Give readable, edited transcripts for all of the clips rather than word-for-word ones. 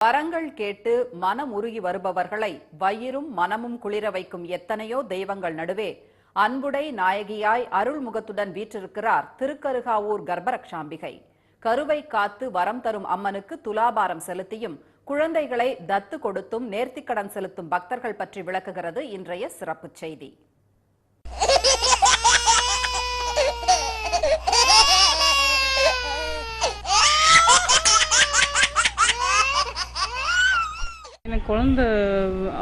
வரங்கள் கேட்டு மனம் உருகி வருபவர்களை வயிறும் மனமும் குளிர வைக்கும் எத்தனையோ தெய்வங்கள் நடுவே அன்புடை நாயகியாய் அருள்முகத்துடன் வீற்றிருக்கிறார் திருக்கருகாவூர் கர்ப்பரக்ஷாம்பிகை. கருவை காத்து வரம் தரும் அம்மனுக்கு துலாபாரம் செலுத்தியும் குழந்தைகளை தத்து கொடுத்தும் நேர்த்திக்கடன் செலுத்தும் பக்தர்கள் பற்றி விளக்குகிறது இன்றைய சிறப்பு செய்தி. எனக்கு குழந்தை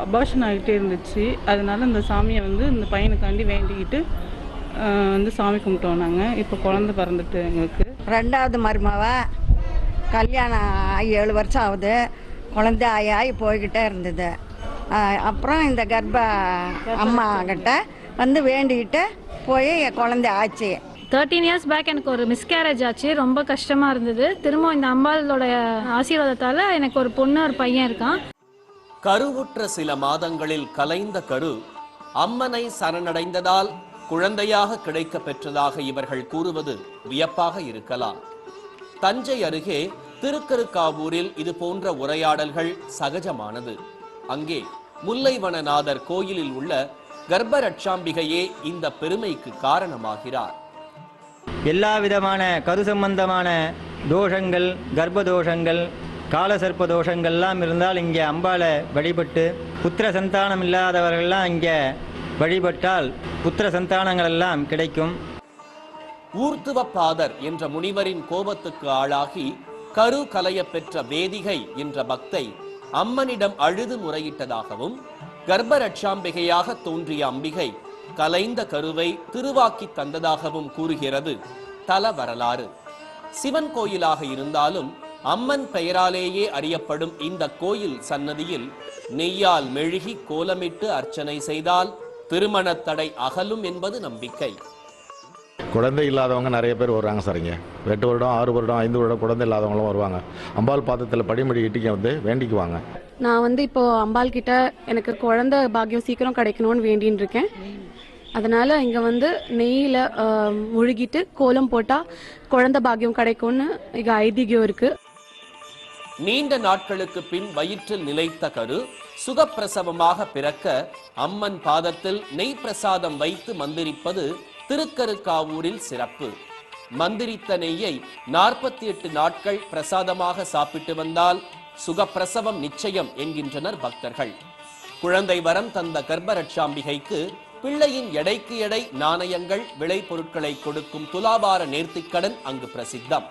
அபார்ஷன் ஆகிட்டே இருந்துச்சு. அதனால இந்த சாமியை இந்த பையனுக்காண்டி வேண்டிக்கிட்டு சாமி கும்பிட்டோம். நாங்கள் இப்போ குழந்தை பிறந்துட்டு எங்களுக்கு ரெண்டாவது மருமவ கல்யாணம் 7 வருஷம் ஆகுது. குழந்தை ஆகி போய்கிட்டே இருந்தது. அப்புறம் இந்த அம்மா கிட்ட வேண்டிக்கிட்டு போய் குழந்தை ஆச்சு. 13 இயர்ஸ் பேக் எனக்கு ஒரு மிஸ்கேரேஜ் ஆச்சு. ரொம்ப கஷ்டமாக இருந்தது. திரும்ப இந்த அம்பாளோட ஆசீர்வாதத்தால் எனக்கு ஒரு பொண்ணு ஒரு பையன் இருக்கான். கருவுற்ற சில மாதங்களில் கலைந்த கரு அம்மனை சரணடைந்ததால் குழந்தையாக கிடைக்க பெற்றதாக இவர்கள் கூறுவது வியப்பாக இருக்கலாம். தஞ்சை அருகே திருக்கருக்காவூரில் இது போன்ற உரையாடல்கள் சகஜமானது. அங்கே முல்லைவனநாதர் கோயிலில் உள்ள கர்ப்பரட்சாம்பிகையே இந்த பெருமைக்கு காரணமாகிறார். எல்லா விதமான கரு சம்பந்தமான தோஷங்கள், கர்ப்ப தோஷங்கள், காலசர்ப்ப தோஷங்கள்லாம் இருந்தால் இங்கே அம்பாளை வழிபட்டு புத்திர சந்தானம் இல்லாதவர்கள்லாம் இங்கே வழிபட்டால் புத்திர சந்தானங்கள் எல்லாம் கிடைக்கும். ஊர்த்துவப்பாதர் என்ற முனிவரின் கோபத்துக்கு ஆளாகி கரு கலைய பெற்ற வேதிகை என்ற பக்தை அம்மனிடம் அழுது முறையிட்டதாகவும் கர்ப்பரட்சாம்பிகையாக தோன்றிய அம்பிகை கலைந்த கருவை திருவாக்கி தந்ததாகவும் கூறுகிறது தல வரலாறு. சிவன் கோயிலாக இருந்தாலும் அம்மன் பெயராலேயே அறியப்படும் இந்த கோயில் சன்னதியில் நெய்யால் மெழுகி கோலமிட்டு அர்ச்சனை செய்தால் திருமண தடை அகலும் என்பது நம்பிக்கை. குழந்தை இல்லாதவங்க நிறைய பேர் வருவாங்க சார். இங்கே 8 வருடம் 6 வருடம் 5 வருடம் குழந்தை இல்லாதவங்களும் வருவாங்க. அம்பாள் பாதத்தில் படிமடி இட்டிக்க வேண்டிக்குவாங்க. நான் இப்போ அம்பாள் கிட்ட எனக்கு குழந்தை பாக்கியம் சீக்கிரம் கிடைக்கணும்னு வேண்டின்னு இருக்கேன். அதனால இங்க நெய்யில முழுகிட்டு கோலம் போட்டா குழந்தை பாக்கியம் கிடைக்கும்னு இங்க ஐதீகம் இருக்கு. நீண்ட நாட்களுக்கு பின் வயிற்றில் நிலைத்த கரு சுகப்பிரசவமாக பிறக்க அம்மன் பாதத்தில் நெய் பிரசாதம் வைத்து மந்திரிப்பது திருக்கருக்காவூரில் சிறப்பு. மந்திரித்த நெய்யை 48 நாட்கள் பிரசாதமாக சாப்பிட்டு வந்தால் சுகப்பிரசவம் நிச்சயம் என்கின்றனர் பக்தர்கள். குழந்தை வரம் தந்த கர்ப்பரட்சாம்பிகைக்கு பிள்ளையின் எடைக்கு எடை நாணயங்கள், விளை பொருட்களை கொடுக்கும் துலாபார நேர்த்திக்கடன் அங்கு பிரசித்தம்.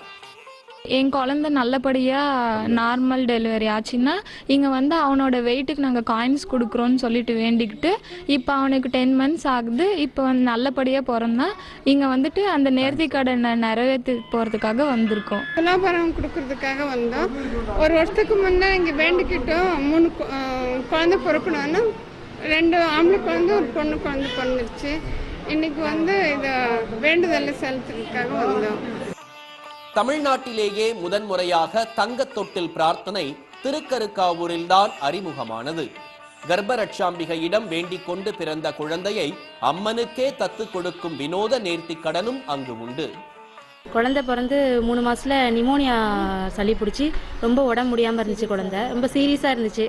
என் குழந்தை நல்லபடியாக நார்மல் டெலிவரி ஆச்சுன்னா இங்கே அவனோட வெயிட்டுக்கு நாங்கள் காயின்ஸ் கொடுக்குறோன்னு சொல்லிட்டு வேண்டிக்கிட்டு இப்போ அவனுக்கு 10 மந்த்ஸ் ஆகுது. இப்போ நல்லபடியாக பிறந்தான். இங்கே அந்த நேர்த்தி கடனை நிறைவேற்றி போகிறதுக்காக வந்திருக்கோம். துலாபாரம் கொடுக்கறதுக்காக வந்தோம். ஒரு வருஷத்துக்கு முன்னே இங்கே வேண்டிக்கிட்டோம். 3 குழந்தை பிறக்கணும்னு. 2 ஆம்பளை குழந்தை ஒரு பொண்ணு குழந்தை பிறந்துருச்சு. இன்னைக்கு இதை வேண்டுதலை செலுத்துறதுக்காக வந்தோம். தமிழ்நாட்டிலேயே முதன்முறையாக தங்க தொட்டில் பிரார்த்தனை திருக்கருக்காவூரில்தான் அறிமுகமானது. கர்ப்பரட்சாம்பிகையிடம் வேண்டிக் கொண்டு பிறந்த குழந்தையை அம்மனுக்கே தத்து கொடுக்கும் வினோத நேர்த்திக்கடனும் அங்கு உண்டு. குழந்தை பிறந்து 3 மாசத்துல நிமோனியா சளி பிடிச்சி ரொம்ப உடம்பு முடியாமல் இருந்துச்சு. குழந்தை ரொம்ப சீரியஸாக இருந்துச்சு.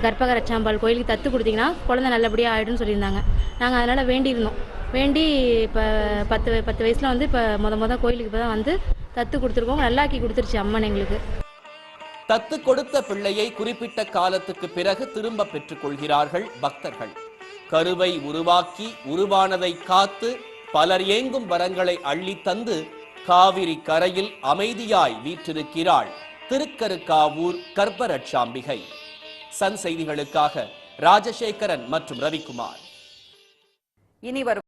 கர்ப்பரட்சாம்பாள் கோயிலுக்கு தத்து கொடுத்தீங்கன்னா குழந்தை நல்லபடியாக ஆகிடும்னு சொல்லியிருந்தாங்க. நாங்கள் அதனால் வேண்டியிருந்தோம். வேண்டி இப்போ 10 வயசில் இப்போ முத கோயிலுக்கு இப்போ தான் தத்து கொடுத்துருக்கோம். நல்லாக்கி கொடுத்துருச்சு அம்மன் எங்களுக்கு. தத்து கொடுத்த பிள்ளையை குறிப்பிட்ட காலத்துக்கு பிறகு திரும்ப பெற்றுக் கொள்கிறார்கள் பக்தர்கள். கருவை உருவாக்கி உருவானதை காத்து பலர் ஏங்கும் வரங்களை அள்ளி தந்து காவிரி கரையில் அமைதியாய் வீற்றிருக்கிறாள் திருக்கருக்காவூர் கர்ப்பரட்சாம்பிகை. சன் செய்திகளுக்காக ராஜசேகரன் மற்றும் ரவிக்குமார். இனி வரும்